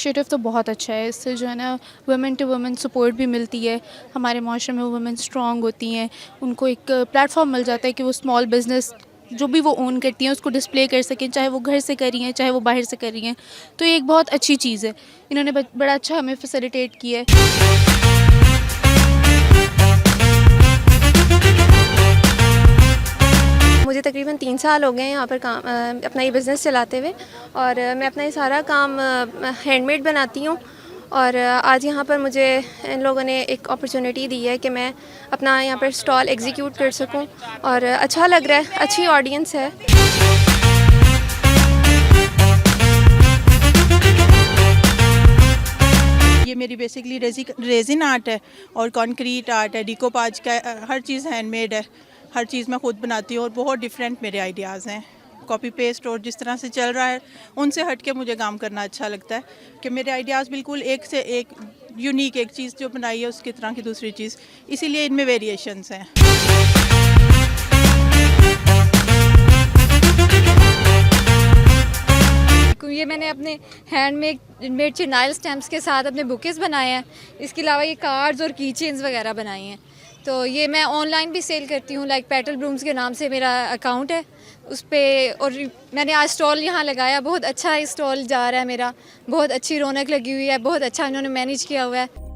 Initiative तो बहुत अच्छा है। इससे जो है ना वुमेन टू वुमेन सपोर्ट भी मिलती है। हमारे माशरे में वुमेन स्ट्रॉन्ग होती हैं, उनको एक प्लेटफॉर्म मिल जाता है कि वो स्मॉल बिज़नेस जो भी वो ओन करती हैं उसको डिस्प्ले कर सकें, चाहे वो घर से कर रही हैं चाहे वो बाहर से कर रही हैं। तो ये एक बहुत अच्छी चीज़ है। इन्होंने बड़ा अच्छा हमें फैसिलिटेट किया है। मुझे तकरीबन 3 साल हो गए हैं यहाँ पर काम अपना ये बिज़नेस चलाते हुए, और मैं अपना ये सारा काम हैंडमेड बनाती हूँ। और आज यहाँ पर मुझे इन लोगों ने एक अपॉर्चुनिटी दी है कि मैं अपना यहाँ पर स्टॉल एग्जीक्यूट कर सकूँ, और अच्छा लग रहा है, अच्छी ऑडियंस है। ये मेरी बेसिकली रेजिन आर्ट है और कंक्रीट आर्ट है, डिकोपाज का, हर चीज़ हैंडमेड है। हर चीज़ मैं खुद बनाती हूँ और बहुत डिफरेंट मेरे आइडियाज़ हैं। कॉपी पेस्ट और जिस तरह से चल रहा है उनसे हट के मुझे काम करना अच्छा लगता है कि मेरे आइडियाज़ बिल्कुल एक से एक यूनिक, एक चीज़ जो बनाई है उसकी तरह की दूसरी चीज़, इसीलिए इनमें वेरिएशंस हैं। ये मैंने अपने हैंडमेड चिनाइल स्टैम्प्स के साथ अपने बुकेस बनाए हैं। इसके अलावा ये कार्ड्स और की चेन्स वगैरह बनाई हैं। तो ये मैं ऑनलाइन भी सेल करती हूँ, लाइक पेटल ब्लूम्स के नाम से मेरा अकाउंट है उस पर। और मैंने आज स्टॉल यहाँ लगाया, बहुत अच्छा स्टॉल जा रहा है मेरा, बहुत अच्छी रौनक लगी हुई है, बहुत अच्छा इन्होंने मैनेज किया हुआ है।